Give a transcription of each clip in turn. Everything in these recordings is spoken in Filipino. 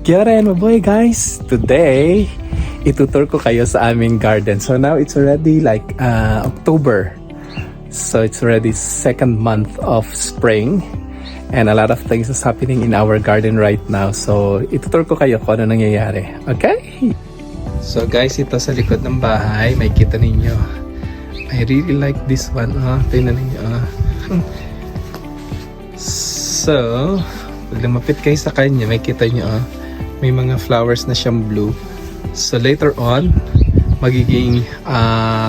Karen, mabuhay guys! Today, itutur ko kayo sa aming garden. So now it's already like October. So it's already second month of spring. And a lot of things is happening in our garden right now. So itutur ko kayo kung ano nangyayari. Okay? So guys, ito sa likod ng bahay. May kita ninyo. I really like this one. Tingnan ninyo. So, pag lumapit kayo sa kanya, may kita nyo. May mga flowers na siyang blue. So later on, magiging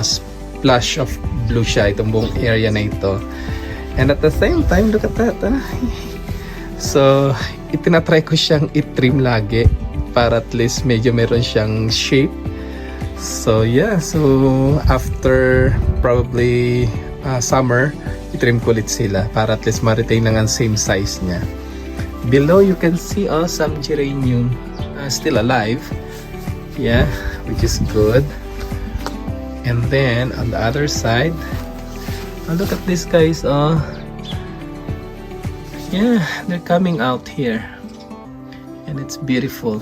splash of blue siya itong buong area na ito. And at the same time, look at that. So, itinatry ko siyang i-trim lagi para at least medyo meron siyang shape. So yeah, so after probably summer, i-trim ko ulit sila para at least ma-retain lang ang same size niya. Below you can see some geranium still alive, yeah, which is good. And then on the other side, look at this guys. Yeah, they're coming out here and it's beautiful.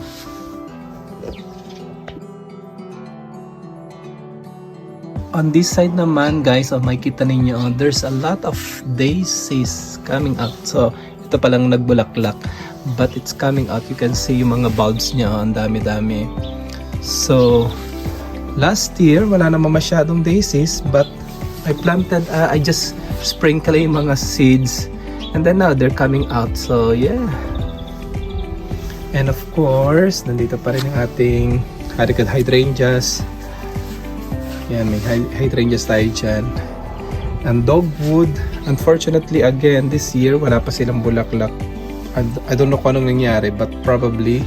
On this side naman guys, makikita ninyo there's a lot of daisies coming out. So ito palang nagbulaklak, but it's coming out. You can see yung mga bulbs niya, ang dami-dami. So last year wala naman masyadong daisies, but I just sprinkle yung mga seeds, and then now they're coming out. So yeah, and of course nandito pa rin yung ating hydrangeas. Yan, may hydrangeas tayo dyan. And dogwood, unfortunately again this year wala pa silang bulaklak. And I don't know kung anong nangyari, but probably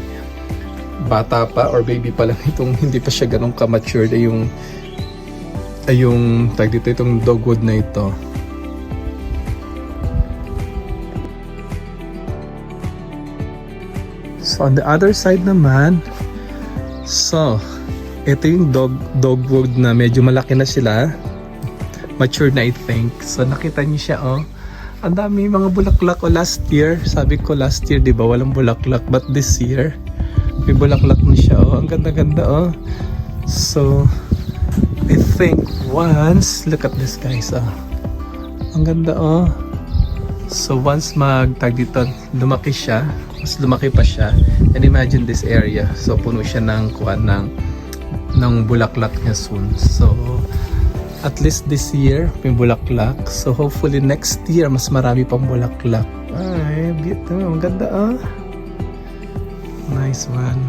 bata pa or baby pa lang itong, hindi pa siya ganun ka-matured yung tag dito, itong dogwood na ito. So on the other side naman, so ito yung dogwood na medyo malaki na sila. Mature na I think. So nakita niyo siya ang dami mga bulaklak. Last year, sabi ko last year 'di ba walang bulaklak, but this year may bulaklak na siya. Ang ganda-ganda So I think once, look at this guys. Ang ganda So once magtag dito, lumaki siya, mas lumaki pa siya. And imagine this area. So puno siya ng kuwan ng bulaklak niya soon. So at least this year may bulaklak. So hopefully next year mas marami pang bulaklak. Ay, beautiful. Ang ganda Nice one.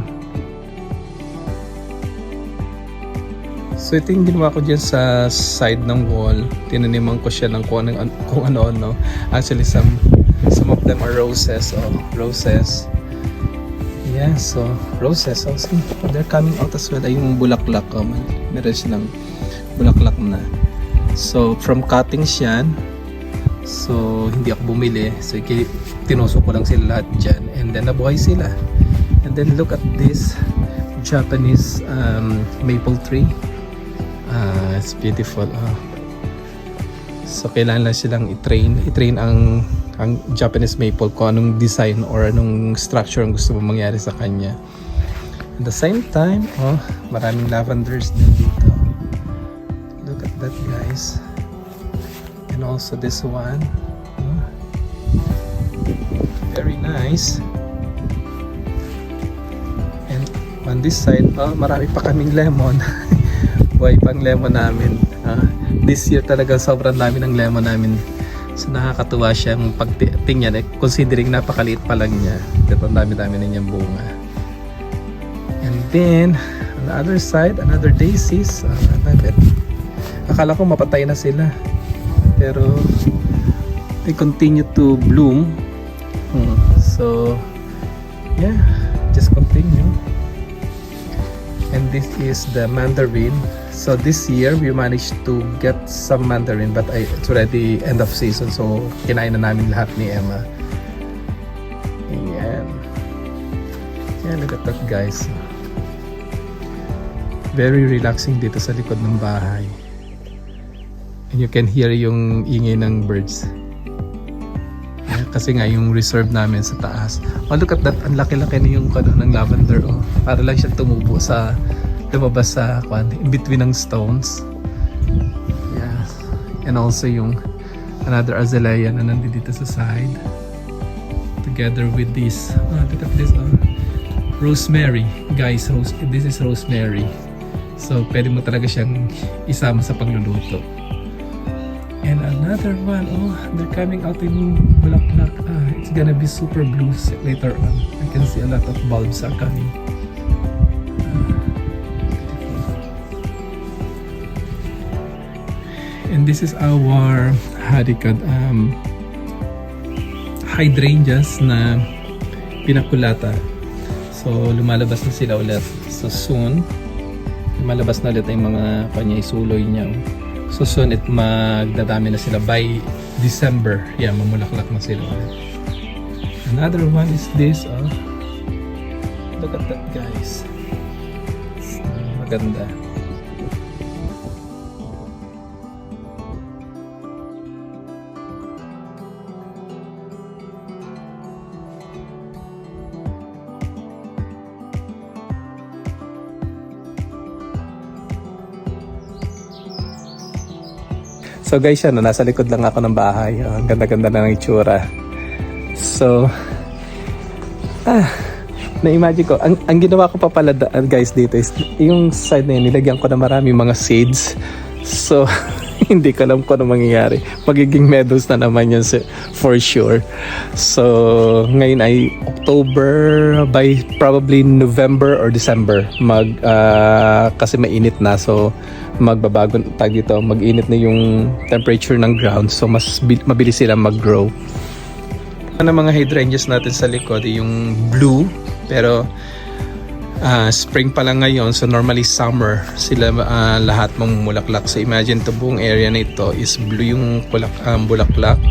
So ito yung ginawa ko dyan sa side ng wall. Tinaniman ko siya ng kung ano-ano. Actually some of them are roses. Roses. Yeah, so roses also. They're coming out as well. Ay yung bulaklak. Meron silang bulaklak na. So from cuttings yan. So hindi ako bumili. So tinusok ko lang sila lahat dyan. And then nabuhay sila. And then look at this Japanese maple tree. It's beautiful. So kailangan lang silang i-train ang Japanese maple kung anong design or anong structure ang gusto mo mangyari sa kanya. At the same time, maraming lavenders din dito. Look at that guys. And also this one. Very nice. And on this side, marami pa kaming lemon. Buhay pang lemon namin. This year talaga sobrang dami ng lemon namin. So nakakatuwa siya yung pagtingnan, considering napakaliit pa lang niya. Pero ang dami-dami na niyang bunga. And then on the other side, another daisies. I love it. Akala ko mapatay na sila, pero they continue to bloom. So yeah, just continue. And this is the mandarin. So this year we managed to get some mandarin, but it's already end of season, so kinain na namin lahat ni Emma. Ayan. Yeah, look at that guys. Very relaxing dito sa likod ng bahay. And you can hear yung ingay ng birds. kasi nga yung reserve namin sa taas. Oh, look at that, ang laki-laki na yung ng lavender. Oh, para lang siya tumubo sa lumabas sa in between ng stones. Yeah. And also yung another azalea na nandito sa side. Together with this, look at this, rosemary. Guys, this is rosemary. So, pwede mo talaga siyang isama sa pagluluto. And another one, they're coming out in bulaklak. It's gonna be super blue later on. I can see a lot of bulbs are coming. And this is our hydrangeas na pinakulata. So, lumalabas na sila ulit. So, soon, lumalabas na ulit yung mga isuloy niya. So soon magdadami na sila by December. Yeah, mamulaklak na sila. Another one is this. Look at that, guys. Maganda. So guys, nasa likod lang ako ng bahay. Ang ganda-ganda na ng itsura. So, na-imagine ko, ang ginawa ko pa pala guys dito is, yung side na yun, nilagyan ko na marami mga seeds. So, hindi ko alam kung ano mangyayari. Magiging meadows na naman yun for sure. So, ngayon ay October, by probably November or December. Kasi mainit na. So, magbabago dito, mag-init na yung temperature ng ground, so mas mabilis sila mag-grow. Ano mga hydrangeas natin sa likod, yung blue, pero spring pa lang ngayon, so normally summer sila lahat mamumulaklak. So imagine to, buong area na ito is blue yung bulaklak.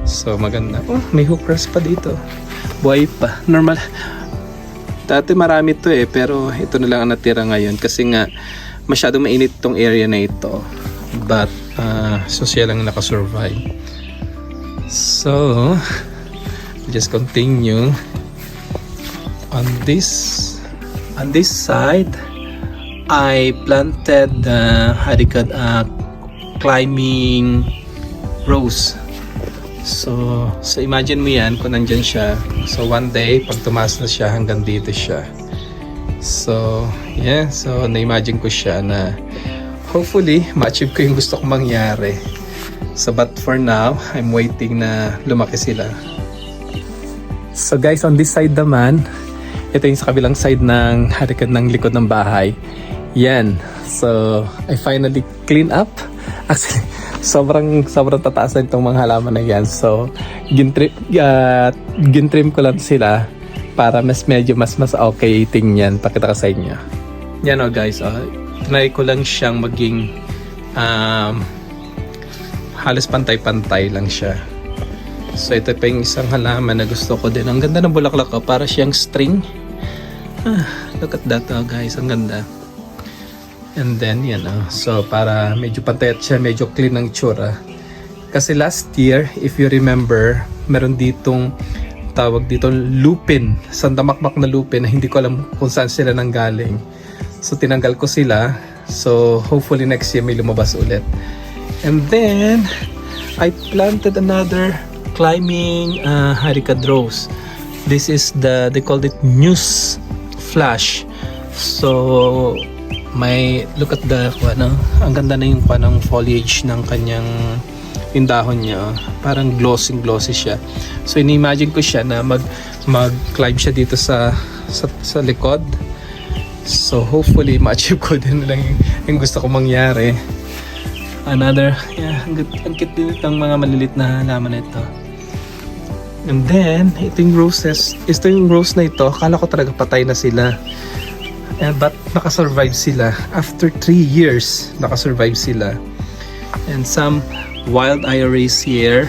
So maganda. May hookers pa dito, buhay pa. Normal, dati marami to pero ito na lang ang natira ngayon kasi nga masyadong mainit tong area na ito, but so siya lang nakasurvive. So just continue on this side. I planted climbing rose. So imagine mo yan kung nandyan siya. So one day pag tumaas na siya, hanggang dito siya. So, yeah. So, na-imagine ko siya na hopefully, ma-achieve ko yung gusto kong mangyari. So, but for now, I'm waiting na lumaki sila. So, guys, on this side naman, ito yung sa kabilang side ng likod ng bahay. Yan. So, I finally clean up. Actually, sobrang tataas na itong mga halaman na yan. So, gintrim ko lang sila para medyo mas okay tingnan. Pakita ko sa inyo. Yan guys, try ko lang siyang maging halos pantay-pantay lang siya. So ito pa yung isang halaman na gusto ko din. Ang ganda ng bulaklak para siyang string. Look at that guys, ang ganda. And then yan so para medyo pantay at siya, medyo clean ng itsura. Kasi last year, if you remember, meron ditong tawag dito lupin, sandamakmak na lupin na hindi ko alam kung saan sila nanggaling. So tinanggal ko sila. So hopefully next year may lumabas ulit. And then I planted another climbing haricad rose. This is they called it news flash. So look at the ang ganda na yung foliage ng kanyang yung dahon niya, parang glossy siya. So ini-imagine ko siya na mag-climb siya dito sa likod. So hopefully ma-achieve ko din lang yung gusto ko mangyari. Another, ang cute din itong mga malilit na halaman na ito. And then, ito yung roses. Ito yung rose na ito, akala ko talaga patay na sila. But nakasurvive sila. After 3 years, nakasurvive sila. And some wild iris here.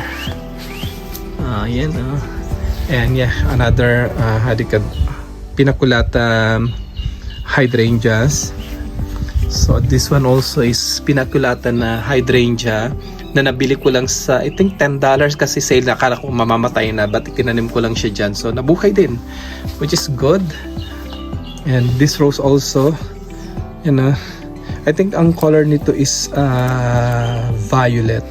Yan and yeah, another pinakulata hydrangeas. So this one also is pinakulatan na hydrangea na nabili ko lang sa I think $10 kasi sale na, akala ko mamamatay na, but tinanim ko lang siya dyan, so nabuhay din, which is good. And this rose also, you know, I think ang color nito is violet,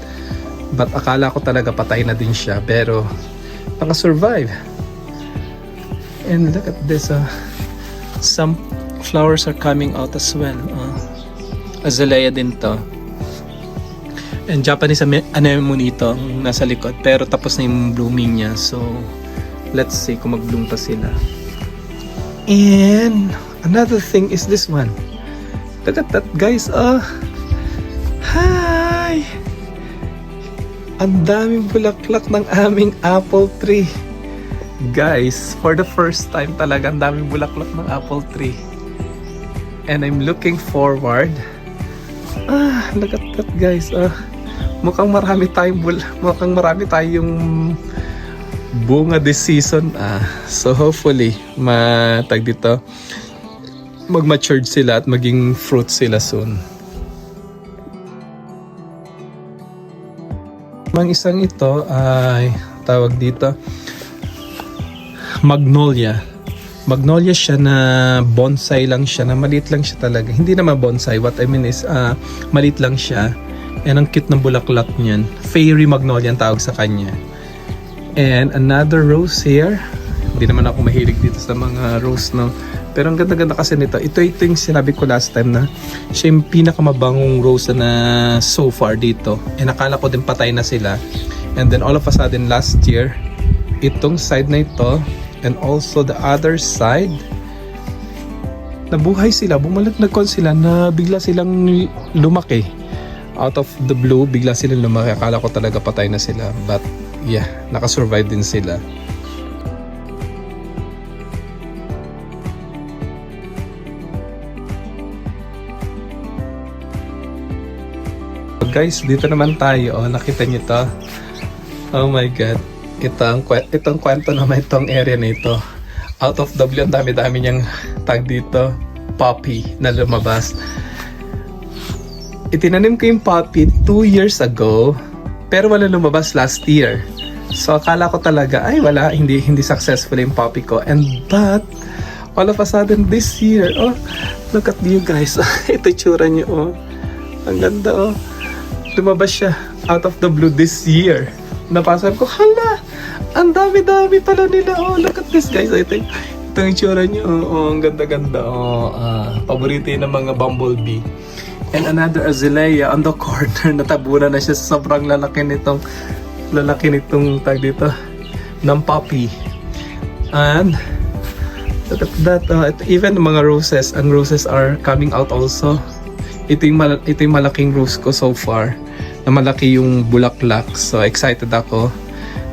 but akala ko talaga patay na din siya, pero naka-survive. And look at this, some flowers are coming out as well. Azalea din to. And Japanese anemone ito nasa likod, pero tapos na yung blooming niya, so let's see kung mag-bloom pa sila. And another thing is this one. Look at that, guys. Hi! Ang daming bulaklak ng aming apple tree. Guys, for the first time talaga, ang daming bulaklak ng apple tree. And I'm looking forward. Look at that, guys. Mukhang marami tayong bunga this season. So hopefully, mag-matured sila at maging fruit sila soon. Ang isang ito ay tawag dito magnolia. Magnolia siya na bonsai lang siya, na maliit lang siya talaga. Hindi naman bonsai, what I mean is maliit lang siya. And ang cute ng bulaklak niyan. Fairy magnolia ang tawag sa kanya. And another rose here. Hindi naman ako mahilig dito sa mga rose, no. Pero ang ganda-ganda kasi nito. Ito yung sinabi ko last time na siya yung pinakamabangong rose na so far dito. And akala ko din patay na sila. And then all of a sudden last year, itong side na ito and also the other side, nabuhay sila, bumalagnagon sila, na bigla silang lumaki. Out of the blue, bigla silang lumaki. Akala ko talaga patay na sila, but yeah, nakasurvive din sila. Guys, dito naman tayo. Nakita niyo to? Oh my god. Itong kwento naman itong area na ito. Out of the blue, ang dami-dami niyang tag dito. Poppy na lumabas. Itinanim ko yung poppy 2 years ago, pero wala lumabas last year. So akala ko talaga, ay wala, hindi successful yung poppy ko. But all of a sudden this year, look at you guys. Ito tsura niyo, ang ganda, lumabas siya out of the blue this year. Napasabi ko, hala, ang dami-dami pala nila. Look at this, guys. I think ito yung tsura niyo. Ang ganda-ganda. Paborito yun ng mga bumblebee. And another azalea on the corner. Natabunan na siya sa sobrang lalaki nitong tag dito ng poppy. And look at that. Even mga roses, ang roses are coming out also. Ito yung malaking rose ko so far, na malaki yung bulaklak. So excited ako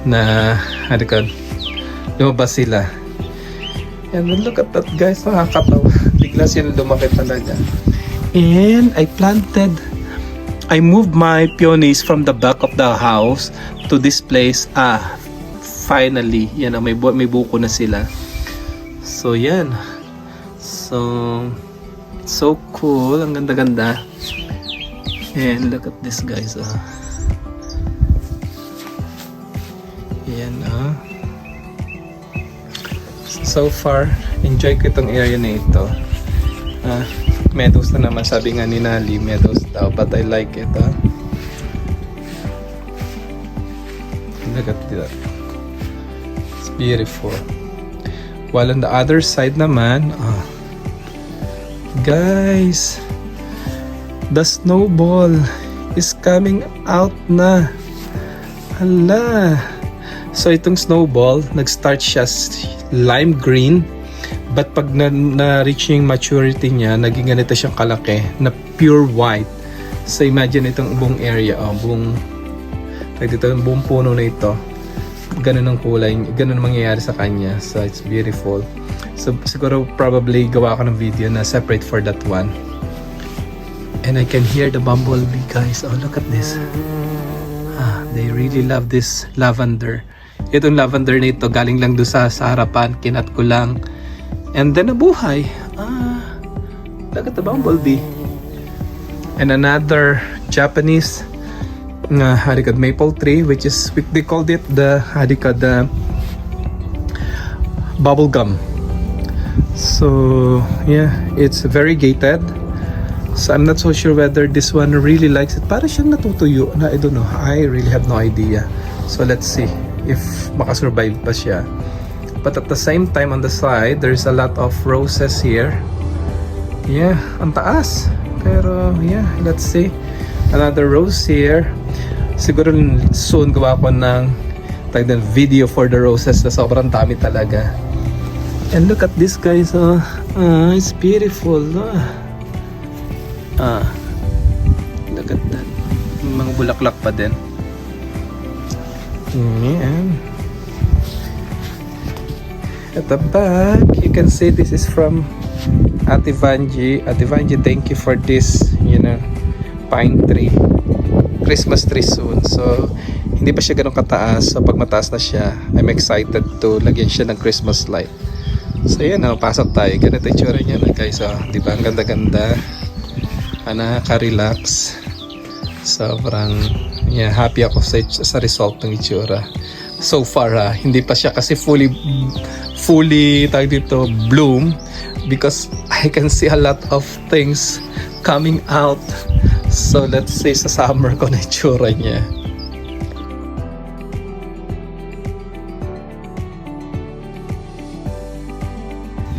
na lumabas sila. And then look at that, guys. Nakakatawa. Bigla sila lumaki talaga. And I moved my peonies from the back of the house to this place. Finally, yan, may buko na sila. So yan. So cool, ang ganda-ganda. And look at this, guys. Yan, so far, enjoy ko itong area na ito. Meadows na naman, sabi nga ni Nali, meadows daw, but I like it. Look at that. It's beautiful. While on the other side naman, guys, the snowball is coming out na. Hala. So itong snowball, nag-start siya lime green, but pag na-reach yung maturity niya, naging ganito siyang kalaki na pure white. So imagine itong buong area, buong puno na ito. Ganun ang kulay, ganun ang mangyayari sa kanya. So it's beautiful. So siguro probably gawa ako ng video na separate for that one. And I can hear the bumblebee, guys. Look at this. They really love this lavender. Itong lavender na ito, galing lang doon sa harapan, kinat ko lang. And then nabuhay. Look at the bumblebee. And another Japanese maple tree, which is they called it the bubble gum. So yeah, it's variegated. So I'm not so sure whether this one really likes it. Para siyang natutuyo na, I don't know. I really have no idea. So let's see if makasurvive pa siya. But at the same time, on the side, there's a lot of roses here. Yeah, ang taas. Pero yeah, let's see. Another rose here. Siguro soon gawa ko ng video for the roses na sobrang dami talaga. And look at this, guys. It's beautiful. Look at that. Mga bulaklak pa din. Yeah. At the back, you can see this is from Ate Vanji. Ate Vanji, thank you for this, pine tree. Christmas tree soon. So, hindi pa siya ganun kataas. So, pag mataas na siya, I'm excited to lagyan siya ng Christmas light. So, yan, pasok tayo. Ganito yung tsura niya, guys. Di ba? Ang ganda-ganda. Nakaka-relax. Sobrang, happy ako sa result ng itsura. So far, hindi pa siya kasi fully tawag dito, bloom, because I can see a lot of things coming out. So let's say sa summer ko na itsura niya.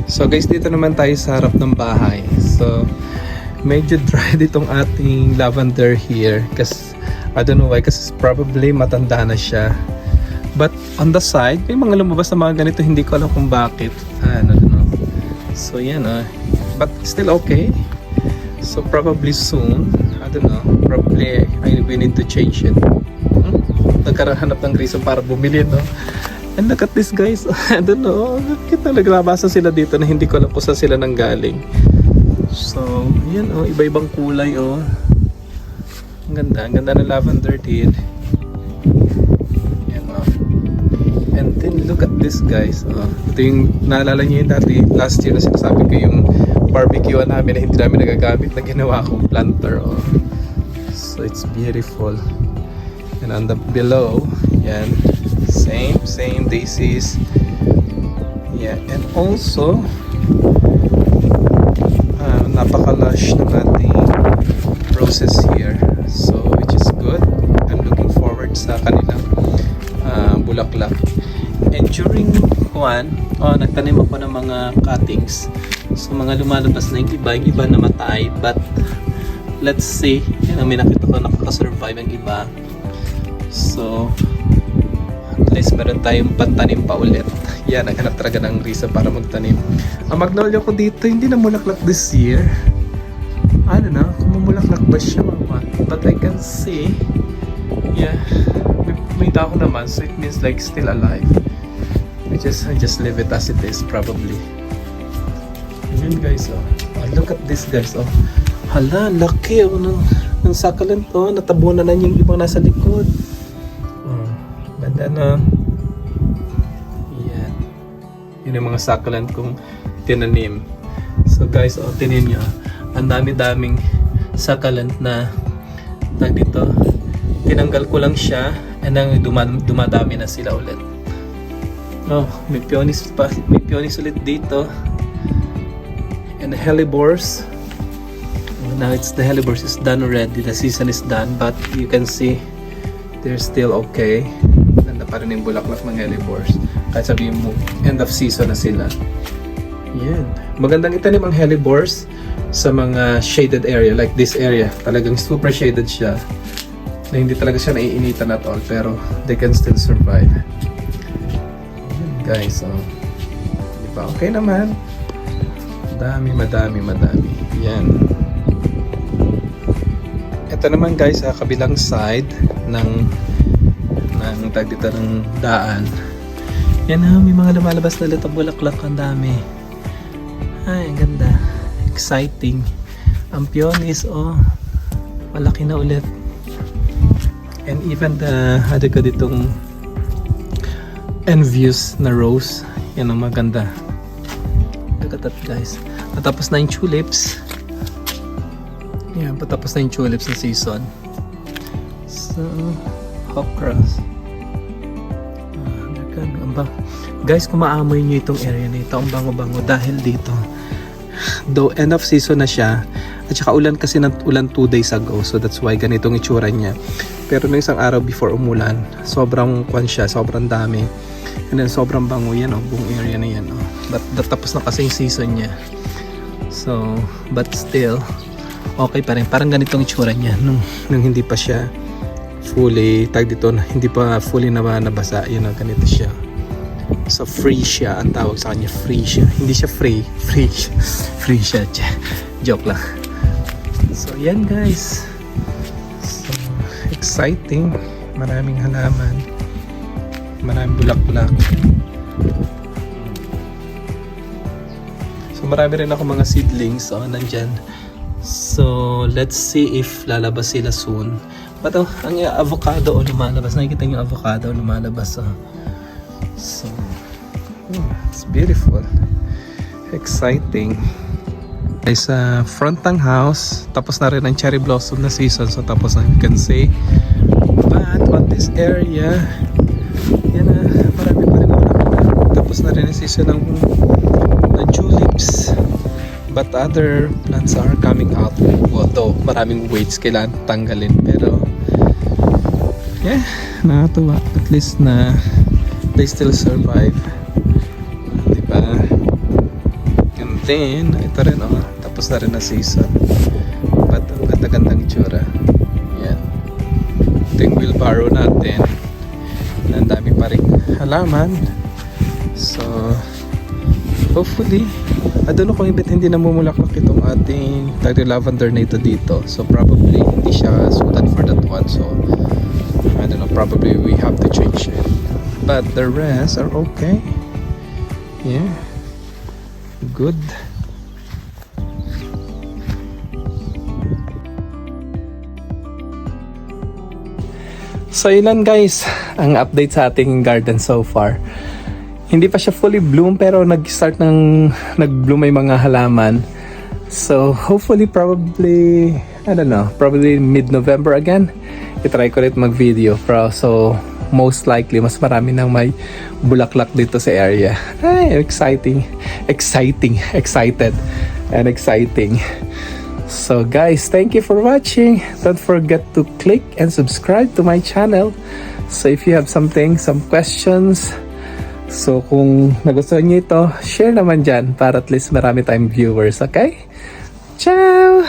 So guys, dito naman tayo sa harap ng bahay. So medyo dry ditong ating lavender here kasi I don't know why, kasi probably matanda na siya. But on the side, may mga lumabas na mga ganito, hindi ko alam kung bakit. I don't know. So yan, but still okay. So probably soon, I don't know, probably we need to change it. Nagkarohanap ng reason para bumili, no? And look at this, guys. I don't know, kita naglabasan sila dito na hindi ko alam kung saan sila nanggaling. So yan, iba-ibang kulay, ang ganda ng lavender din. And then look at this, guys. Ito yung naalala niyo yung dati last year na sinasabi ko yung barbecue namin na hindi namin nagagamit na ginawa kong planter. So it's beautiful. And on the below, yan, same daisies. Yeah, and also napaka-lush ng ating roses here. So which is good. I'm looking forward sa kanilang bulaklak. And during nagtanim ako ng mga cuttings. So mga lumalabas na yung iba namatay, but let's see. Yan ang may nakita ko, nakakasurvive ang iba. So at least meron tayong pantanim pa ulit. Yan, naghanap talaga ng reason para magtanim. Ang magnolia ko dito, hindi na mulaklak this year. I don't know kung mamulaklak ba siya, but I can see, yeah, may dahon naman, so it means like still alive. I just leave it as it is probably. Yun, guys, look at this, guys. Hala, laki ng succulent, natabunan na yung ibang nasa likod. Ganda na. Yan. Yun yung mga succulent kong tinanim. So guys, tinin nyo, ang dami-daming succulent na dito. Tinanggal ko lang siya, and then dumadami na sila ulit. May peonies pa, may peonies ulit dito. And the hellebores. Now the hellebores is done already. The season is done, but you can see they're still okay. Ganda pa rin yung bulaklak ng hellebores. Kahit sabihin mo, end of season na sila. Yan. Magandang itanim ang hellebores sa mga shaded area, like this area. Talagang super shaded siya. Na hindi talaga siya naiinitan at all, pero they can still survive. Yan, guys, di ba? Okay naman. Madami. Yan. Ito naman, guys, sa kabilang side ng dito ng daan. Yan, may mga lumalabas na ulit ang bulaklak. Ang dami. Ay, ang ganda. Exciting. Ang peonies, malaki na ulit. And even the ditong envious na rose, yan ang maganda. Look at that, guys. Natapos na yung tulips. Yan, patapos na yung tulips na season. So, hop cross. Guys, kung maamoy nyo itong area na ito, ang bango-bango dahil dito. Though end of season na siya, at saka ulan kasi ng ulan 2 days ago, so that's why ganitong itsura niya. Pero nung isang araw before umulan, sobrang kwan siya, sobrang dami. And then sobrang bango yan, buong area na yan. But tapos na kasi yung season niya. So, but still, okay pa rin. Parang ganitong itsura niya nung hindi pa siya fully, hindi pa fully nabasa. Ganito siya. So free siya, ang tawag sa kanya, free siya. Hindi siya free siya. Joke lang. So yan guys. So exciting. Maraming halaman. Maraming bulaklak. So marami rin ako mga seedlings nandyan. So let's see if lalabas sila soon. But ang avocado lumalabas. Nakikita niyo yung avocado lumalabas. So it's beautiful, exciting. Guys, front ng house, tapos na rin ang cherry blossom na season, so tapos na, you can say. But on this area, yan marami pa rin tapos na rin ang season ng tulips. But other plants are coming out. Although maraming weeds kailangan tanggalin, pero yeah, nakatuwa. At least na they still survive. Diba? And then, ito rin tapos na rin na season. But ang ganda-gandang itsura. Yan. Ito yung wheelbarrow natin. Ang dami pa rin halaman. So, hopefully, I don't know kung ibit hindi namumulaklak itong ating lavender na ito dito. So, probably hindi siya suited for that one. So, I don't know, probably we have to change it. But the rest are okay. Yeah. Good. So ilan guys ang update sa ating garden so far. Hindi pa siya fully bloom pero nag-bloom may mga halaman. So hopefully probably probably mid-November again. I-try ko ulit mag-video. So most likely mas marami nang may bulaklak dito sa area. Ay, excited and exciting. So guys, thank you for watching. Don't forget to click and subscribe to my channel. So if you have some questions, so kung nagustuhan niyo ito, share naman dyan para at least marami tayong viewers, okay? Ciao!